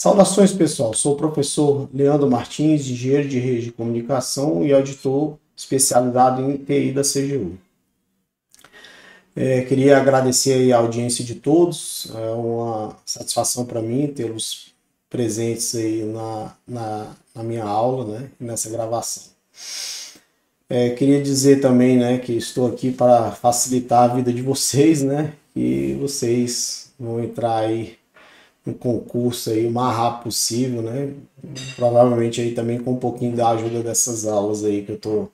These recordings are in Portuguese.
Saudações, pessoal. Sou o professor Leandro Martins, engenheiro de rede de comunicação e auditor especializado em TI da CGU. Queria agradecer aí a audiência de todos. É uma satisfação para mim tê-los presentes aí na minha aula, né, nessa gravação. Queria dizer também, né, que estou aqui para facilitar a vida de vocês, né, e vocês vão entrar aí no concurso aí o mais rápido possível, né? Provavelmente aí também com um pouquinho da ajuda dessas aulas aí que eu tô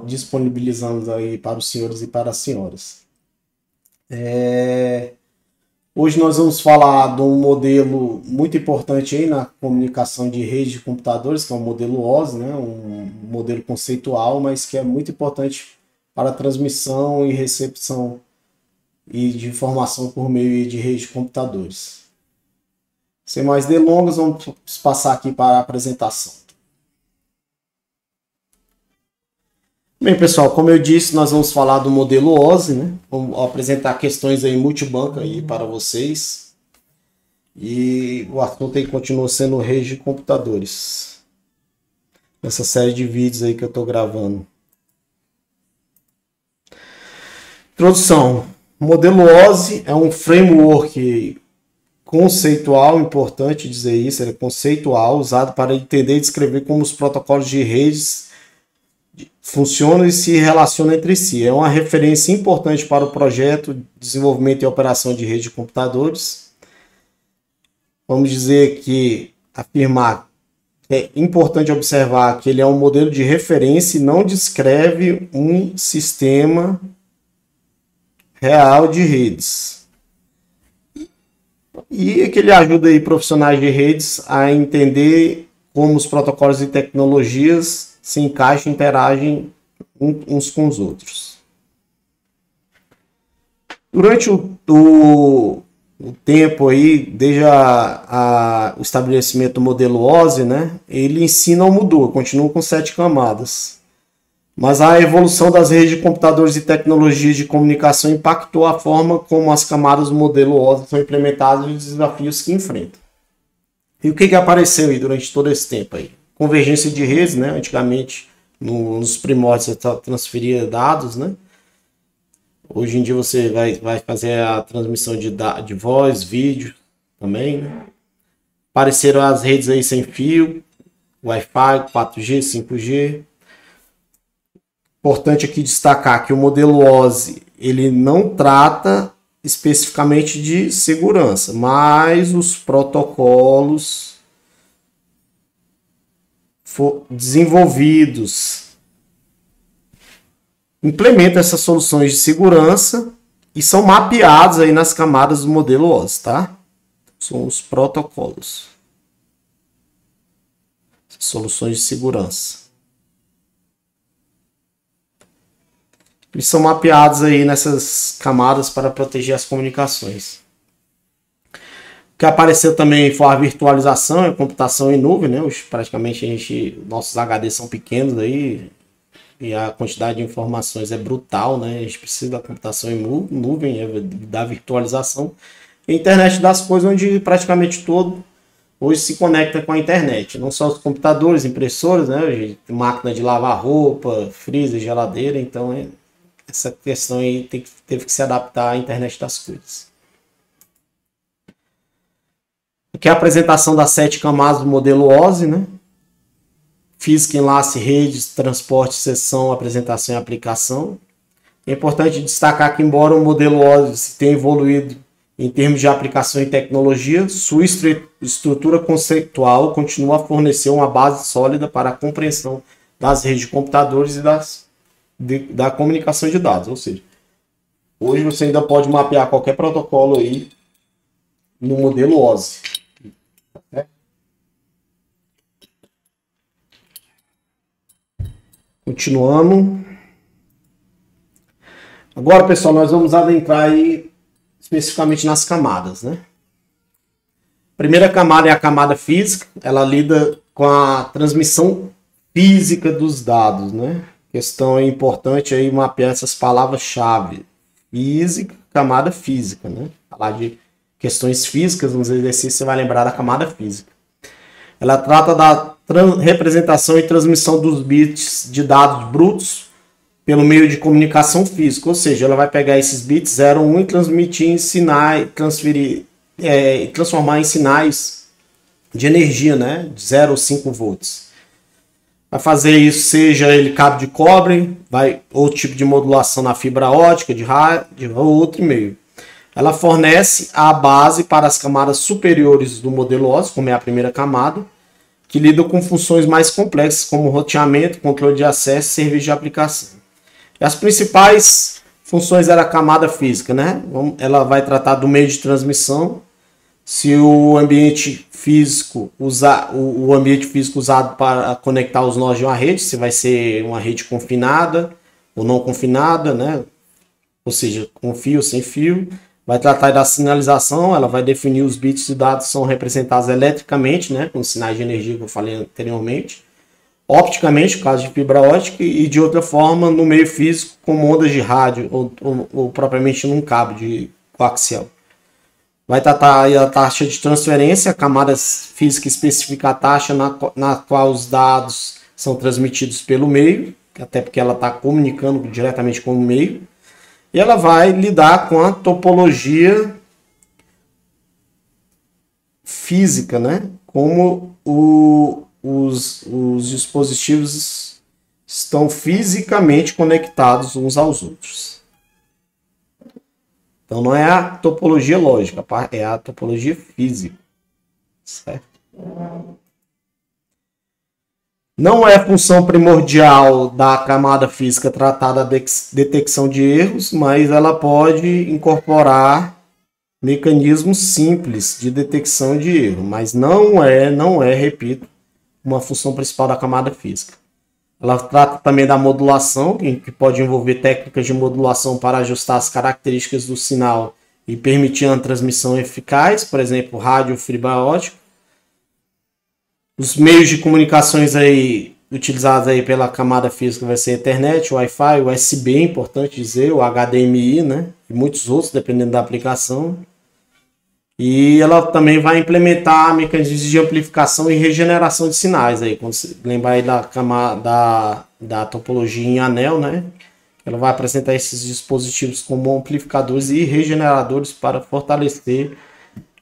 disponibilizando aí para os senhores e para as senhoras. Hoje nós vamos falar de um modelo muito importante aí na comunicação de rede de computadores, que é o modelo OSI, né? Um modelo conceitual, mas que é muito importante para a transmissão e recepção e de informação por meio de rede de computadores. Sem mais delongas, vamos passar aqui para a apresentação. Bem, pessoal, como eu disse, nós vamos falar do modelo OSI, né? Vamos apresentar questões aí multibanco aí para vocês. E o assunto aí continua sendo rede de computadores. Nessa série de vídeos aí que eu estou gravando. Introdução. O modelo OSI é um framework conceitual, importante dizer isso, ele é conceitual, usado para entender e descrever como os protocolos de redes funcionam e se relacionam entre si. É uma referência importante para o projeto de desenvolvimento e operação de rede de computadores. Vamos dizer que afirmar que é importante observar que ele é um modelo de referência e não descreve um sistema real de redes. E que ele ajuda aí profissionais de redes a entender como os protocolos e tecnologias se encaixam e interagem uns com os outros. Durante o tempo aí, desde o estabelecimento do modelo OSI, né, ele em si não mudou, continua com 7 camadas. Mas a evolução das redes de computadores e tecnologias de comunicação impactou a forma como as camadas do modelo OSI são implementadas e os desafios que enfrentam. E o que apareceu aí durante todo esse tempo aí? Convergência de redes, né? Antigamente, nos primórdios, você transferia dados, né? Hoje em dia você vai fazer a transmissão de voz, vídeo também, né? Apareceram as redes aí sem fio, Wi-Fi, 4G, 5G. Importante aqui destacar que o modelo OSI ele não trata especificamente de segurança, mas os protocolos desenvolvidos implementam essas soluções de segurança e são mapeados aí nas camadas do modelo OSI, tá? São os protocolos, soluções de segurança. Eles são mapeados aí nessas camadas para proteger as comunicações. O que apareceu também foi a virtualização, a computação em nuvem, né? Praticamente nossos HDs são pequenos aí e a quantidade de informações é brutal, né? A gente precisa da computação em nuvem, da virtualização. E a internet das coisas, onde praticamente todo hoje se conecta com a internet. Não só os computadores, impressoras, né? Máquina de lavar roupa, freezer, geladeira, então essa questão aí teve que se adaptar à internet das coisas. Aqui é a apresentação das 7 camadas do modelo OSI, né? Física, enlace, redes, transporte, sessão, apresentação e aplicação. É importante destacar que, embora o modelo OSI tenha evoluído em termos de aplicação e tecnologia, sua estrutura conceitual continua a fornecer uma base sólida para a compreensão das redes de computadores e da comunicação de dados. Ou seja, hoje você ainda pode mapear qualquer protocolo aí no modelo OSI. Continuando. Agora, pessoal, nós vamos adentrar aí especificamente nas camadas, né? A primeira camada é a camada física. Ela lida com a transmissão física dos dados, né? Questão é importante aí mapear essas palavras-chave. Física, camada física, né? Falar de questões físicas, nos exercícios você vai lembrar da camada física. Ela trata da representação e transmissão dos bits de dados brutos pelo meio de comunicação física, ou seja, ela vai pegar esses bits 0, 1 e transmitir em sinais, transformar em sinais de energia, né, de 0 ou 5 volts. Vai fazer isso, seja ele cabo de cobre, outro tipo de modulação na fibra ótica, de rádio, ou outro meio. Ela fornece a base para as camadas superiores do modelo OSI, como é a primeira camada, que lida com funções mais complexas, como roteamento, controle de acesso e serviço de aplicação. E as principais funções da camada física, né? Ela vai tratar do meio de transmissão, se o ambiente físico usado para conectar os nós de uma rede, se vai ser uma rede confinada ou não confinada, né? Ou seja, com fio ou sem fio. Vai tratar da sinalização, ela vai definir os bits de dados que são representados eletricamente, né? Com sinais de energia que eu falei anteriormente. Opticamente, no caso de fibra ótica, e de outra forma no meio físico, como ondas de rádio ou propriamente num cabo de coaxial. Vai tratar a taxa de transferência, a camada física especifica a taxa na qual os dados são transmitidos pelo meio, até porque ela está comunicando diretamente com o meio. E ela vai lidar com a topologia física, né? Como os dispositivos estão fisicamente conectados uns aos outros. Então não é a topologia lógica, é a topologia física, certo? Não é função primordial da camada física tratar da detecção de erros, mas ela pode incorporar mecanismos simples de detecção de erro, mas não é, repito, uma função principal da camada física. Ela trata também da modulação, que pode envolver técnicas de modulação para ajustar as características do sinal e permitir uma transmissão eficaz, por exemplo, rádio ou fibra ótica. Os meios de comunicações aí utilizados aí pela camada física vai ser Ethernet, Wi-Fi, USB, é importante dizer, o HDMI, né? E muitos outros, dependendo da aplicação. E ela também vai implementar mecanismos de amplificação e regeneração de sinais aí, quando você lembrar aí da topologia em anel, né? Ela vai apresentar esses dispositivos como amplificadores e regeneradores para fortalecer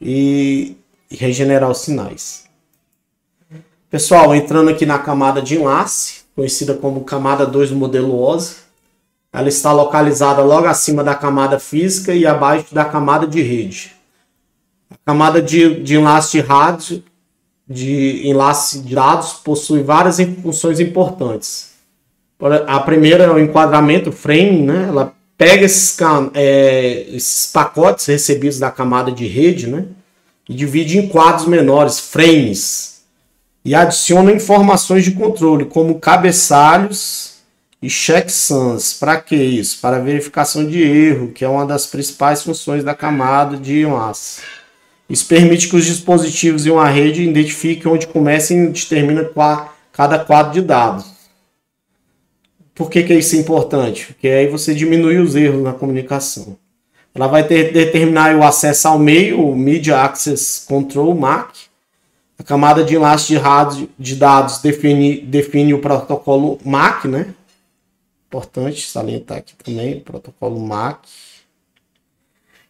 e regenerar os sinais. Pessoal, entrando aqui na camada de enlace, conhecida como camada 2 do modelo OSI, ela está localizada logo acima da camada física e abaixo da camada de rede. A camada de enlace de rádio, de enlace de dados, possui várias funções importantes. A primeira é o enquadramento, framing, né? Ela pega esses pacotes recebidos da camada de rede, né? E divide em quadros menores, frames, e adiciona informações de controle, como cabeçalhos e checksums. Para que isso? Para verificação de erro, que é uma das principais funções da camada de enlace. Isso permite que os dispositivos em uma rede identifiquem onde começa e determina cada quadro de dados. Por que isso é importante? Porque aí você diminui os erros na comunicação. Ela vai determinar o acesso ao meio, o Media Access Control, MAC. A camada de enlace de dados define o protocolo MAC, né? Importante salientar aqui também, o protocolo MAC,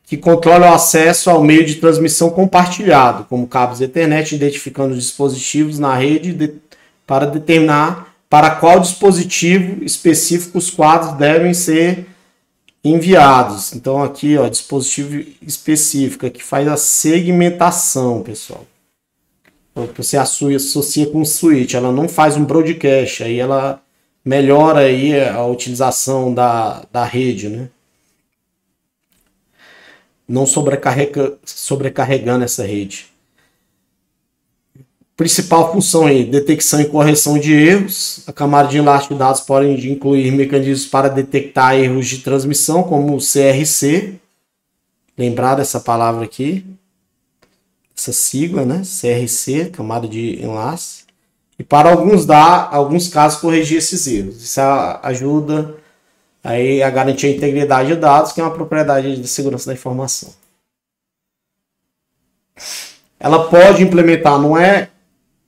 que controla o acesso ao meio de transmissão compartilhado, como cabos Ethernet, identificando os dispositivos na rede para determinar para qual dispositivo específico os quadros devem ser enviados. Então aqui, ó, dispositivo específico, que faz a segmentação, pessoal. Você associa com o switch, ela não faz um broadcast, aí ela melhora aí a utilização da rede, né? Não sobrecarregando essa rede. Principal função aí, detecção e correção de erros. A camada de enlace de dados pode incluir mecanismos para detectar erros de transmissão, como o CRC. Lembrar dessa palavra aqui, essa sigla, né? CRC, camada de enlace. E para alguns casos, corrigir esses erros. Isso ajuda aí a garantir a integridade de dados, que é uma propriedade de segurança da informação. ela pode implementar, não é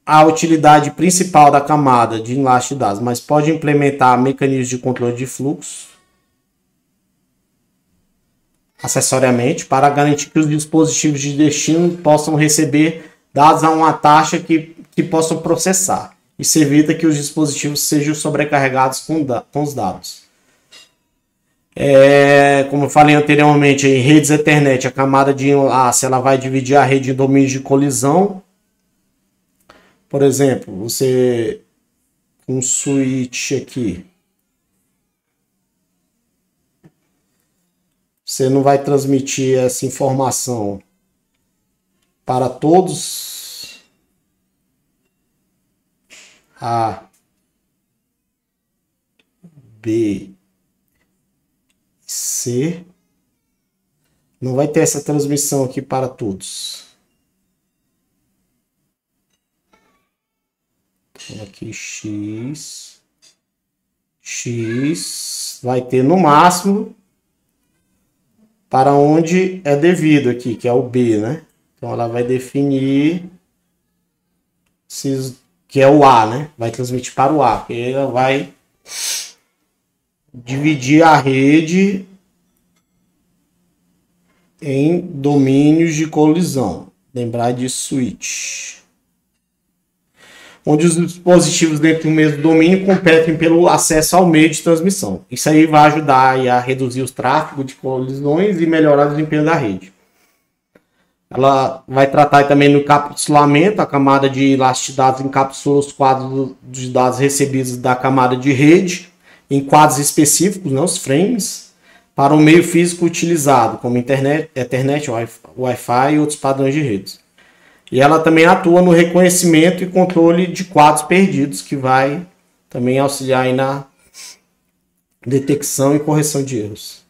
a utilidade principal da camada de enlace de dados, mas pode implementar mecanismos de controle de fluxo, acessoriamente, para garantir que os dispositivos de destino possam receber dados a uma taxa que possam processar. Isso evita que os dispositivos sejam sobrecarregados com os dados. Como eu falei anteriormente, em redes Ethernet, a camada de enlace ela vai dividir a rede em domínios de colisão. Por exemplo, você com um switch aqui, você não vai transmitir essa informação para todos A, B, C. Não vai ter essa transmissão aqui para todos. Então aqui X vai ter no máximo para onde é devido aqui, que é o B, né? Então ela vai definir que é o A, né? Vai transmitir para o A, porque ela vai dividir a rede em domínios de colisão. Lembrar de switch. Onde os dispositivos dentro do mesmo domínio competem pelo acesso ao meio de transmissão. Isso aí vai ajudar a reduzir os tráfegos de colisões e melhorar o desempenho da rede. Ela vai tratar também no encapsulamento. A camada de elasticidade encapsula os quadros de dados recebidos da camada de rede em quadros específicos, né, os frames, para o meio físico utilizado, como internet, Ethernet, Wi-Fi e outros padrões de redes. E ela também atua no reconhecimento e controle de quadros perdidos, que vai também auxiliar aí na detecção e correção de erros.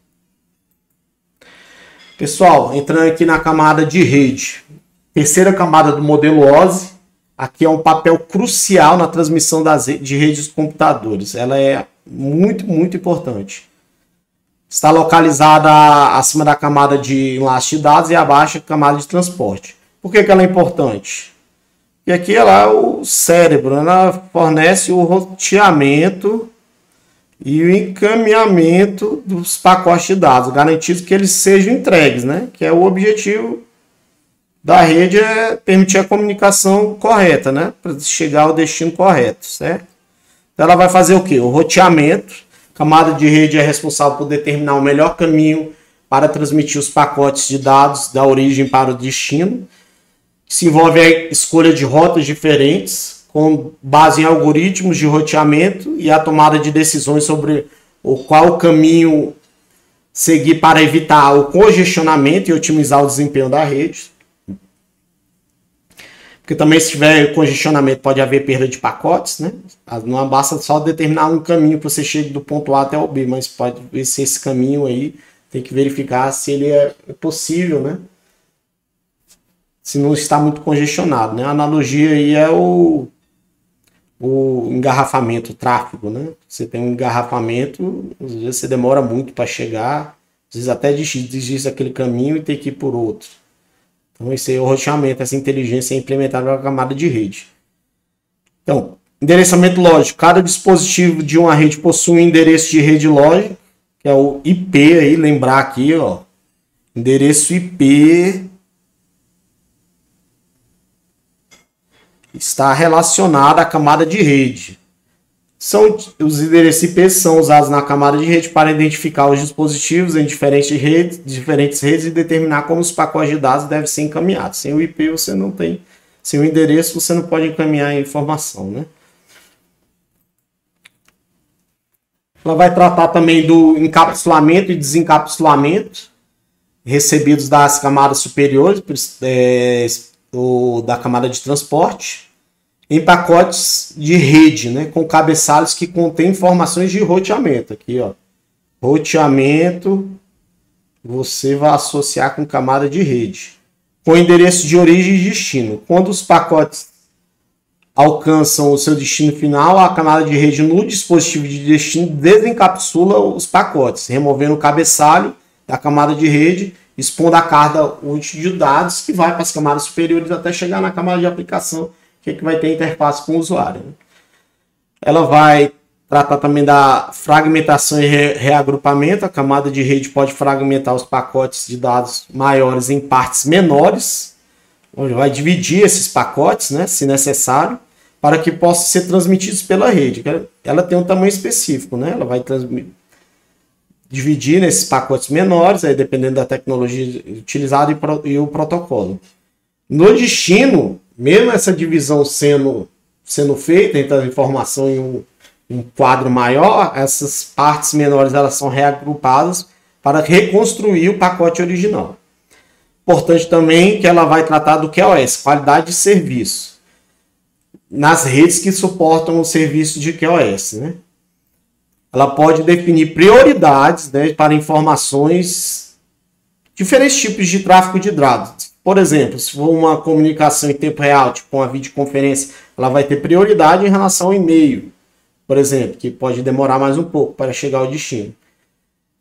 Pessoal, entrando aqui na camada de rede. Terceira camada do modelo OSI. Aqui é um papel crucial na transmissão de redes de computadores. Ela é muito, muito importante. Está localizada acima da camada de enlace de dados e abaixo da camada de transporte. Por que ela é importante? Porque aqui ela é o cérebro, ela fornece o roteamento e o encaminhamento dos pacotes de dados, garantindo que eles sejam entregues, né? Que é o objetivo da rede, é permitir a comunicação correta, né? Para chegar ao destino correto, certo? Então ela vai fazer o quê? O roteamento. A camada de rede é responsável por determinar o melhor caminho para transmitir os pacotes de dados da origem para o destino. Se envolve a escolha de rotas diferentes, com base em algoritmos de roteamento e a tomada de decisões sobre qual caminho seguir para evitar o congestionamento e otimizar o desempenho da rede. Porque também, se tiver congestionamento, pode haver perda de pacotes, né? Não basta só determinar um caminho para você chegar do ponto A até o B, mas pode ver se esse caminho aí tem que verificar se ele é possível, né? Se não está muito congestionado, né? A analogia aí é o engarrafamento, o tráfego, né? Você tem um engarrafamento, às vezes você demora muito para chegar, às vezes até desiste daquele caminho e tem que ir por outro. Então esse é o roteamento, essa inteligência é implementada na camada de rede. Então, endereçamento lógico. Cada dispositivo de uma rede possui um endereço de rede lógico, que é o IP aí, lembrar aqui, ó. Endereço IP está relacionado à camada de rede. Os endereços IP são usados na camada de rede para identificar os dispositivos em diferentes redes e determinar como os pacotes de dados devem ser encaminhados. Sem o IP você não tem, sem o endereço você não pode encaminhar a informação, né? Ela vai tratar também do encapsulamento e desencapsulamento recebidos das camadas superiores da camada de transporte em pacotes de rede, né, com cabeçalhos que contêm informações de roteamento. Aqui, ó, roteamento, você vai associar com camada de rede, com endereço de origem e destino. Quando os pacotes alcançam o seu destino final, a camada de rede no dispositivo de destino desencapsula os pacotes, removendo o cabeçalho da camada de rede expondo a carga útil de dados que vai para as camadas superiores até chegar na camada de aplicação, que vai ter interface com o usuário. Ela vai tratar também da fragmentação e reagrupamento. A camada de rede pode fragmentar os pacotes de dados maiores em partes menores, onde vai dividir esses pacotes, né, se necessário, para que possam ser transmitidos pela rede. Ela tem um tamanho específico, né? Ela vai dividir nesses pacotes menores, aí dependendo da tecnologia utilizada e o protocolo. No destino, mesmo essa divisão sendo feita entre a informação em um quadro maior, essas partes menores elas são reagrupadas para reconstruir o pacote original. Importante também que ela vai tratar do QoS, qualidade de serviço, nas redes que suportam o serviço de QoS, né? Ela pode definir prioridades, né, para informações, diferentes tipos de tráfego de dados. Por exemplo, se for uma comunicação em tempo real, tipo uma videoconferência, ela vai ter prioridade em relação ao e-mail, por exemplo, que pode demorar mais um pouco para chegar ao destino.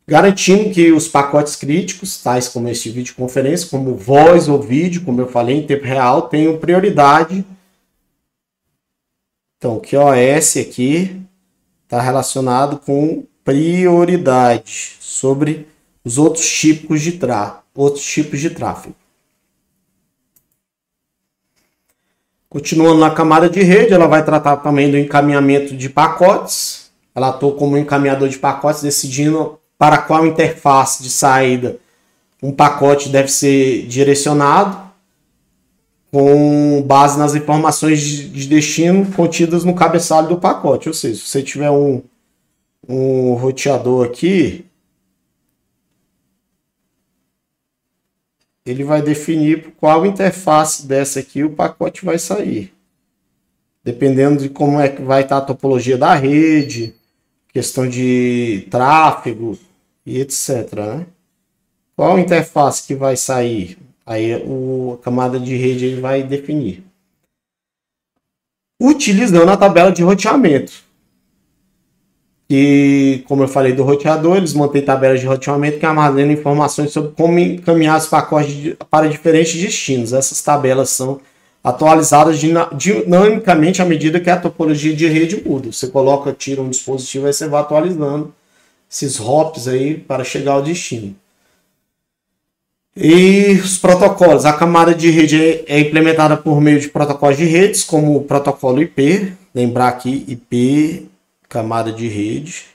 Garantindo que os pacotes críticos, tais como esse de videoconferência, como voz ou vídeo, como eu falei, em tempo real, tenham prioridade. Então, o QoS aqui está relacionado com prioridade sobre os outros tipos de tráfego. Continuando na camada de rede, ela vai tratar também do encaminhamento de pacotes. Ela atua como encaminhador de pacotes, decidindo para qual interface de saída um pacote deve ser direcionado, com base nas informações de destino contidas no cabeçalho do pacote. Ou seja, se você tiver um roteador aqui, ele vai definir por qual interface dessa aqui o pacote vai sair. Dependendo de como é que vai estar a topologia da rede, questão de tráfego e etc, né? Qual interface que vai sair? Aí a camada de rede ele vai definir. Utilizando a tabela de roteamento. E, como eu falei do roteador, eles mantêm tabelas de roteamento que armazenam informações sobre como encaminhar os pacotes para diferentes destinos. Essas tabelas são atualizadas dinamicamente à medida que a topologia de rede muda. Você tira um dispositivo e você vai atualizando esses hops aí para chegar ao destino. E os protocolos. A camada de rede é implementada por meio de protocolos de redes, como o protocolo IP. Lembrar aqui, IP, camada de rede,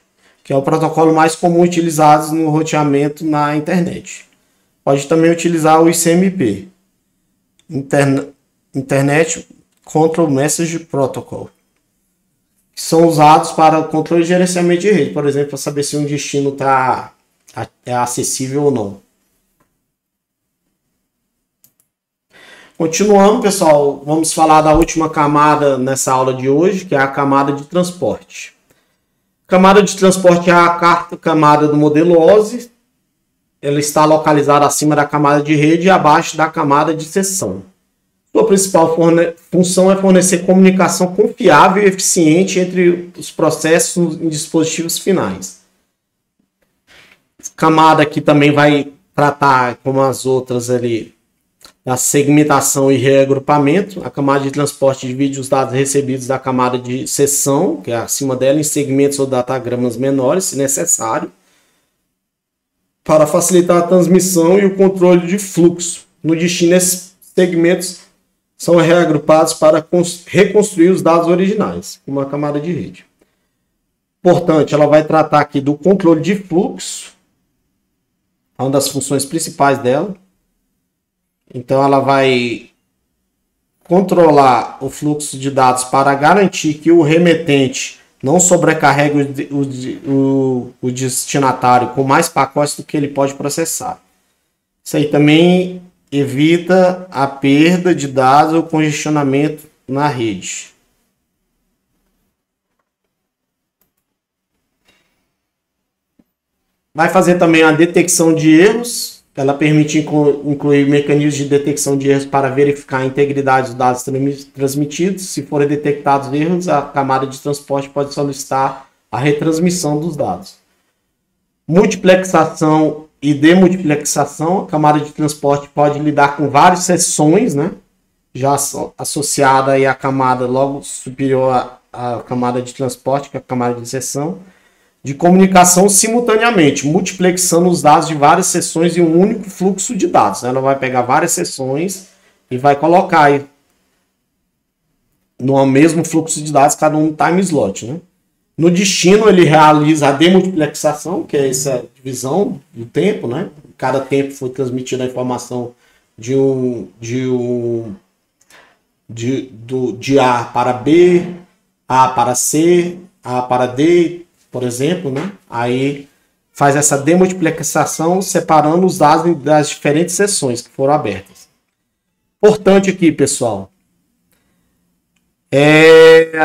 que é o protocolo mais comum utilizado no roteamento na internet. Pode também utilizar o ICMP, Internet Control Message Protocol, que são usados para o controle e gerenciamento de rede, por exemplo, para saber se um destino é acessível ou não. Continuando, pessoal, vamos falar da última camada nessa aula de hoje, que é a camada de transporte. Camada de transporte é a quarta camada do modelo OSI. Ela está localizada acima da camada de rede e abaixo da camada de seção. Sua principal função é fornecer comunicação confiável e eficiente entre os processos e dispositivos finais. Camada aqui também vai tratar, como as outras ali, da segmentação e reagrupamento. A camada de transporte divide os dados recebidos da camada de seção, que é acima dela, em segmentos ou datagramas menores, se necessário, para facilitar a transmissão e o controle de fluxo. No destino, esses segmentos são reagrupados para reconstruir os dados originais, como a camada de rede. Portanto, ela vai tratar aqui do controle de fluxo, uma das funções principais dela. Então, ela vai controlar o fluxo de dados para garantir que o remetente não sobrecarregue o destinatário com mais pacotes do que ele pode processar. Isso aí também evita a perda de dados ou congestionamento na rede. Vai fazer também a detecção de erros. Ela permite incluir mecanismos de detecção de erros para verificar a integridade dos dados transmitidos. Se forem detectados erros, a camada de transporte pode solicitar a retransmissão dos dados. Multiplexação e demultiplexação. A camada de transporte pode lidar com várias seções, né? Já associada aí à camada logo superior à camada de transporte, que é a camada de seção, de comunicação simultaneamente, multiplexando os dados de várias seções em um único fluxo de dados. Ela vai pegar várias seções e vai colocar aí no mesmo fluxo de dados, cada um time slot, né? No destino, ele realiza a demultiplexação, que é essa divisão do tempo, né? Cada tempo foi transmitida a informação de A para B, A para C, A para D, por exemplo, né? Aí faz essa demultiplexação separando os dados das diferentes seções que foram abertas. Importante aqui, pessoal.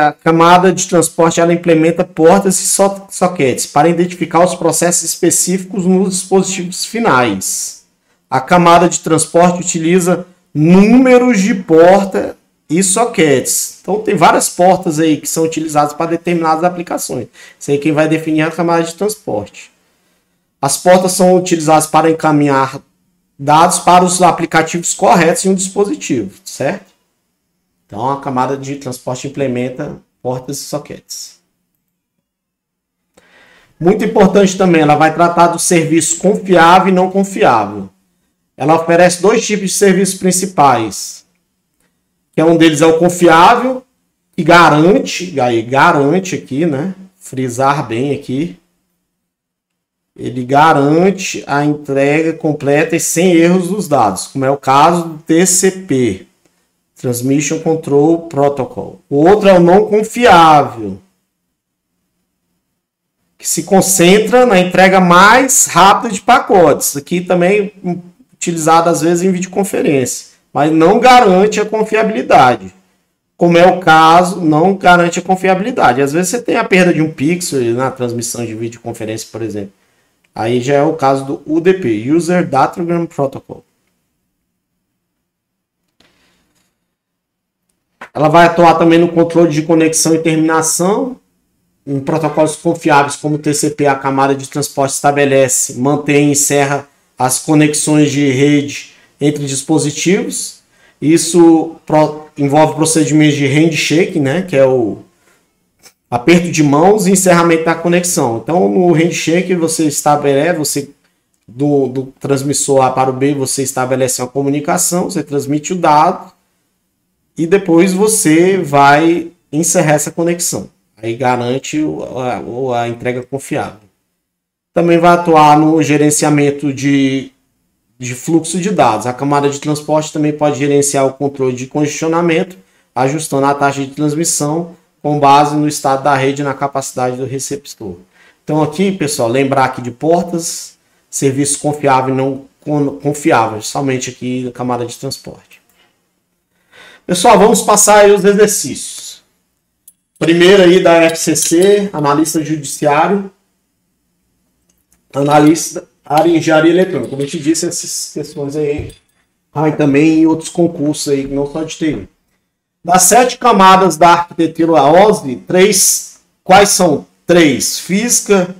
A camada de transporte ela implementa portas e sockets para identificar os processos específicos nos dispositivos finais. A camada de transporte utiliza números de porta e sockets. Então tem várias portas aí que são utilizadas para determinadas aplicações. Isso aí quem vai definir é a camada de transporte. As portas são utilizadas para encaminhar dados para os aplicativos corretos em um dispositivo, certo? Então, a camada de transporte implementa portas e sockets. Muito importante também, ela vai tratar do serviço confiável e não confiável. Ela oferece dois tipos de serviços principais. Que um deles é o confiável, que garante aqui, né? Frisar bem aqui. Ele garante a entrega completa e sem erros dos dados, como é o caso do TCP. Transmission Control Protocol. O outro é o não confiável, que se concentra na entrega mais rápida de pacotes. Aqui também utilizado às vezes em videoconferência, mas não garante a confiabilidade. Como é o caso, não garante a confiabilidade. Às vezes você tem a perda de um pixel na transmissão de videoconferência, por exemplo. Aí já é o caso do UDP, User Datagram Protocol. Ela vai atuar também no controle de conexão e terminação. Em protocolos confiáveis como o TCP, a camada de transporte estabelece, mantém e encerra as conexões de rede entre dispositivos. Isso envolve procedimentos de handshake, né, que é o aperto de mãos e encerramento da conexão. Então, no handshake, você estabelece, do transmissor A para o B, você estabelece uma comunicação, você transmite o dado, e depois você vai encerrar essa conexão. Aí garante a entrega confiável. Também vai atuar no gerenciamento de fluxo de dados. A camada de transporte também pode gerenciar o controle de congestionamento, ajustando a taxa de transmissão com base no estado da rede e na capacidade do receptor. Então aqui, pessoal, lembrar aqui de portas, serviço confiável e não confiável, somente aqui na camada de transporte. Pessoal, vamos passar aí os exercícios. Primeiro aí da FCC, analista judiciário, analista área de engenharia eletrônica. Como eu te disse, essas questões aí também em outros concursos aí, não só de TI. Das 7 camadas da arquitetura OSI, quais são? 3. Física.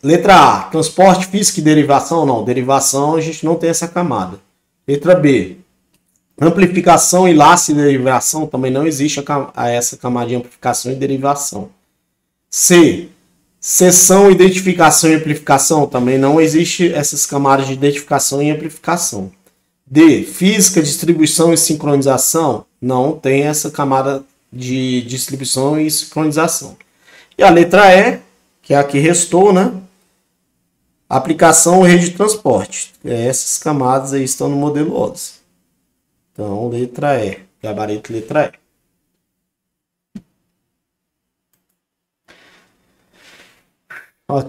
Letra A, transporte, física e derivação. Não, derivação a gente não tem essa camada. Letra B, amplificação, enlace e derivação, também não existe essa camada de amplificação e derivação. C, seção, identificação e amplificação, também não existe essas camadas de identificação e amplificação. D, física, distribuição e sincronização, não tem essa camada de distribuição e sincronização. E a letra E, que é a que restou, né? Aplicação e rede de transporte. Essas camadas aí estão no modelo OSI. Então, letra E. Gabarito letra E.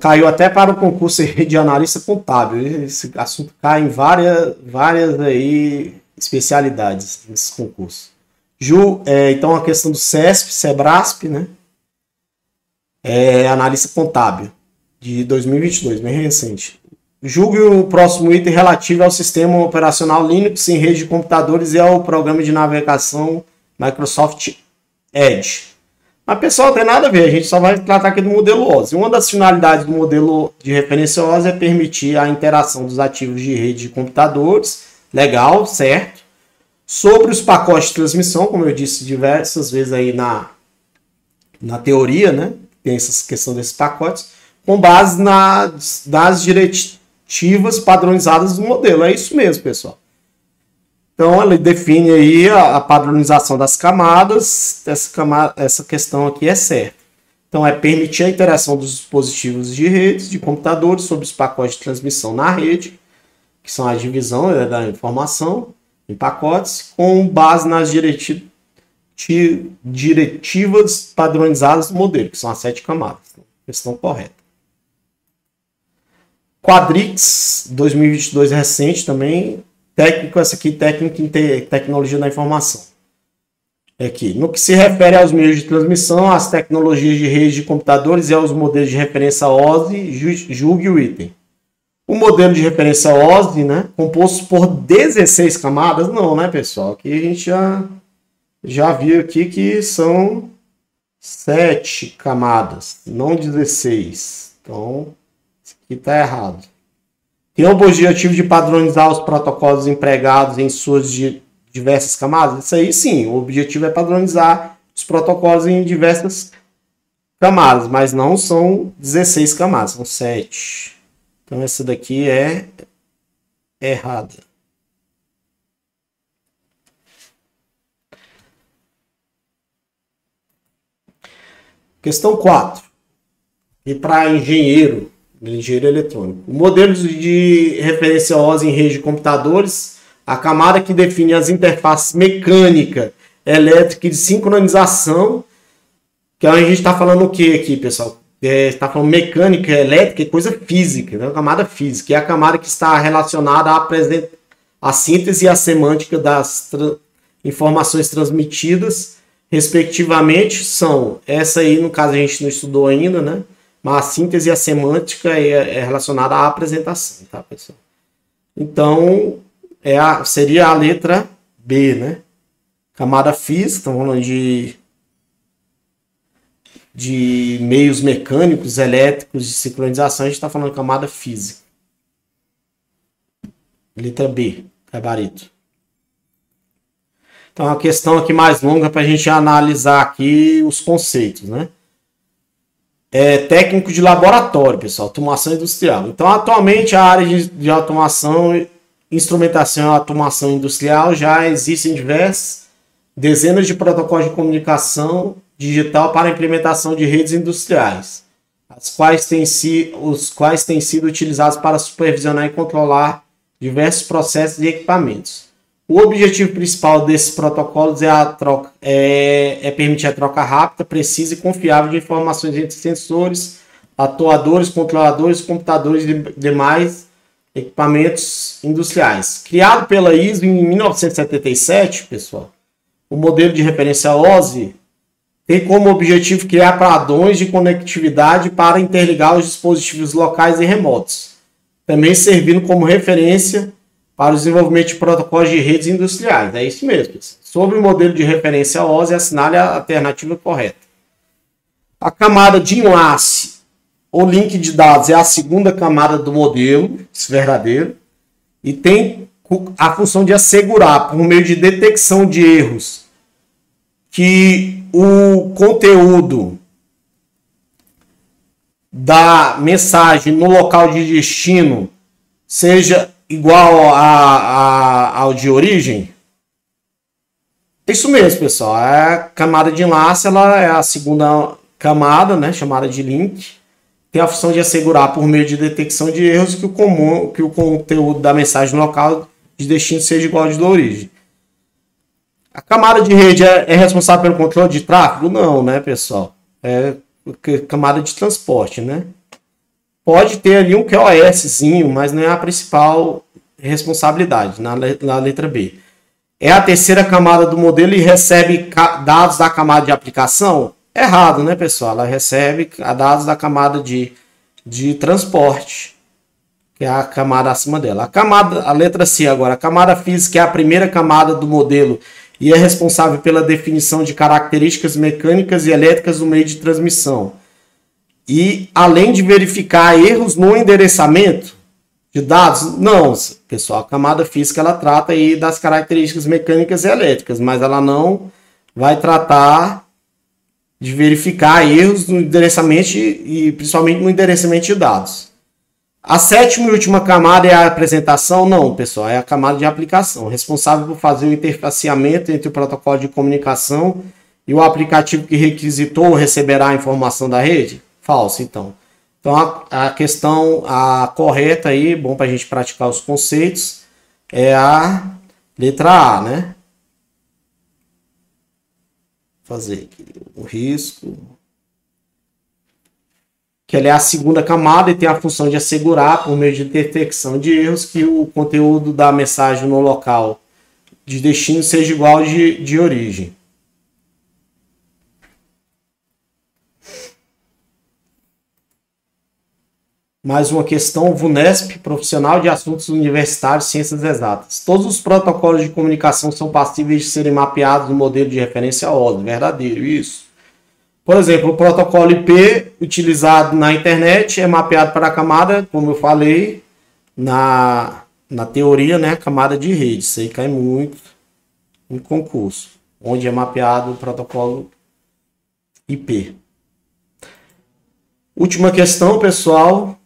Caiu até para o concurso de analista contábil. Esse assunto cai em várias aí especialidades nesse concurso. Então, a questão do CESP, SEBRASP, né? Analista contábil, de 2022, bem recente. Julgue o próximo item relativo ao sistema operacional Linux em rede de computadores e ao programa de navegação Microsoft Edge. Mas, pessoal, não tem nada a ver, a gente só vai tratar aqui do modelo OSI. Uma das finalidades do modelo de referência OSI é permitir a interação dos ativos de rede de computadores, legal, certo? Sobre os pacotes de transmissão, como eu disse diversas vezes aí na teoria, né? Tem essa questão desses pacotes, com base nas diretivas padronizadas do modelo. É isso mesmo, pessoal. Então, ele define aí a padronização das camadas. Essa questão aqui é certa. Então, é permitir a interação dos dispositivos de redes, de computadores, sobre os pacotes de transmissão na rede, que são a divisão da informação em pacotes, com base nas diretivas padronizadas do modelo, que são as 7 camadas. Questão correta. Quadrix 2022 é recente também. Técnico, essa aqui, técnica em tecnologia da informação. Aqui, no que se refere aos meios de transmissão, às tecnologias de rede de computadores e aos modelos de referência OSI, julgue o item. O modelo de referência OSI, né, composto por 16 camadas, não, né, pessoal? Aqui a gente já viu aqui que são 7 camadas, não 16. Então, isso aqui está errado. Tem o objetivo de padronizar os protocolos empregados em suas diversas camadas? Isso aí sim, o objetivo é padronizar os protocolos em diversas camadas, mas não são 16 camadas, são 7. Então essa daqui é errada. Questão 4. E para engenheiro eletrônico. O modelo de referência OSI em rede de computadores, a camada que define as interfaces mecânica, elétrica e de sincronização, que a gente está falando o que aqui, pessoal? Está falando mecânica, elétrica e coisa física, né? Camada física, é a camada que está relacionada à síntese e à semântica das informações transmitidas, respectivamente, são, essa aí no caso a gente não estudou ainda, né? Mas a síntese e a semântica é relacionada à apresentação, tá, pessoal? Então, seria a letra B, né? Camada física, estamos falando de meios mecânicos, elétricos, de sincronização, a gente está falando de camada física. Letra B, gabarito. Então, a questão aqui mais longa para a gente analisar aqui os conceitos, né? Técnico de laboratório, pessoal, automação industrial. Então, atualmente, a área de automação, instrumentação e automação industrial já existem dezenas de protocolos de comunicação digital para a implementação de redes industriais, os quais têm sido utilizados para supervisionar e controlar diversos processos e equipamentos. O objetivo principal desses protocolos é permitir a troca rápida, precisa e confiável de informações entre sensores, atuadores, controladores, computadores e demais equipamentos industriais. Criado pela ISO em 1977, pessoal, o modelo de referência OSI tem como objetivo criar padrões de conectividade para interligar os dispositivos locais e remotos, também servindo como referência para o desenvolvimento de protocolos de redes industriais. É isso mesmo. Sobre o modelo de referência OSI, assinale a alternativa correta. A camada de enlace ou link de dados é a segunda camada do modelo, isso é verdadeiro, e tem a função de assegurar, por meio de detecção de erros, que o conteúdo da mensagem no local de destino seja igual ao de origem. Isso mesmo, pessoal. A camada de enlace ela é a segunda camada, né, chamada de link. Tem a função de assegurar, por meio de detecção de erros, que o conteúdo da mensagem no local de destino seja igual ao de origem. A camada de rede é responsável pelo controle de tráfego? Não, né, pessoal? É camada de transporte, né? Pode ter ali um QoSzinho, mas não é a principal responsabilidade, na letra B. É a terceira camada do modelo e recebe dados da camada de aplicação? Errado, né, pessoal? Ela recebe dados da camada de transporte, que é a camada acima dela. A letra C agora, a camada física é a primeira camada do modelo e é responsável pela definição de características mecânicas e elétricas do meio de transmissão. E além de verificar erros no endereçamento de dados, não, pessoal, a camada física ela trata aí das características mecânicas e elétricas, mas ela não vai tratar de verificar erros no endereçamento e principalmente no endereçamento de dados. A sétima e última camada é a apresentação? Não, pessoal, é a camada de aplicação, responsável por fazer o interfaceamento entre o protocolo de comunicação e o aplicativo que requisitou ou receberá a informação da rede? Falso, então. Então, a questão correta aí, bom para a gente praticar os conceitos, é a letra A, né? Fazer aqui o risco. Que ela é a segunda camada e tem a função de assegurar, por meio de detecção de erros, que o conteúdo da mensagem no local de destino seja igual de origem. Mais uma questão, VUNESP, Profissional de Assuntos Universitários, Ciências Exatas. Todos os protocolos de comunicação são passíveis de serem mapeados no modelo de referência OSI. Verdadeiro, isso. Por exemplo, o protocolo IP utilizado na internet é mapeado para a camada, como eu falei, na teoria, né, camada de rede. Isso aí cai muito em concurso, onde é mapeado o protocolo IP. Última questão, pessoal,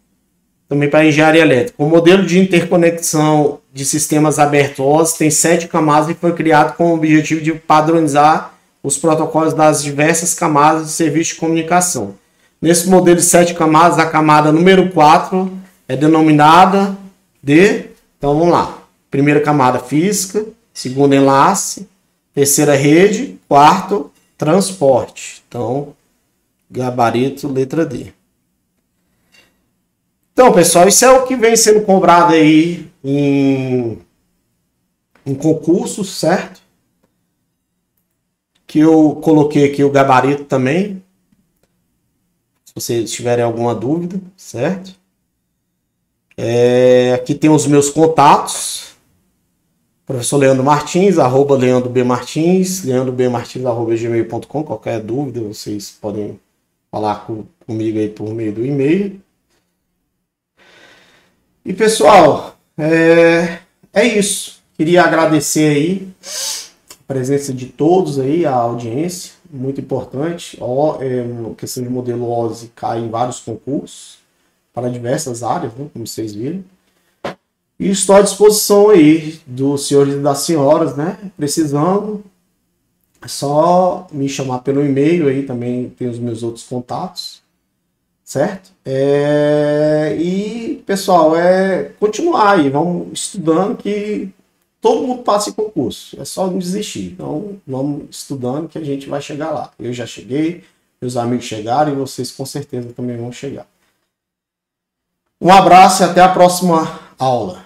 também para engenharia elétrica. O modelo de interconexão de sistemas abertos tem 7 camadas e foi criado com o objetivo de padronizar os protocolos das diversas camadas de serviço de comunicação. Nesse modelo de 7 camadas, a camada número 4 é denominada de... Então vamos lá. Primeira camada física, segunda enlace, terceira rede, quarto transporte. Então, gabarito, letra D. Então, pessoal, isso é o que vem sendo cobrado aí em concursos, certo? Que eu coloquei aqui o gabarito também, se vocês tiverem alguma dúvida, certo? Aqui tem os meus contatos, professor Leandro Martins, @leandrobmartins, leandrobmartins@gmail.com, qualquer dúvida vocês podem falar comigo aí por meio do e-mail. E pessoal, é isso, queria agradecer aí presença de todos aí, a audiência, muito importante. A questão de modelo OSI cai em vários concursos, para diversas áreas, né, como vocês viram. E estou à disposição aí dos senhores e das senhoras, né, precisando, é só me chamar pelo e-mail, aí também tem os meus outros contatos, certo? E, pessoal, continuar aí, vamos estudando que todo mundo passa em concurso, é só não desistir. Então, vamos estudando que a gente vai chegar lá. Eu já cheguei, meus amigos chegaram e vocês com certeza também vão chegar. Um abraço e até a próxima aula.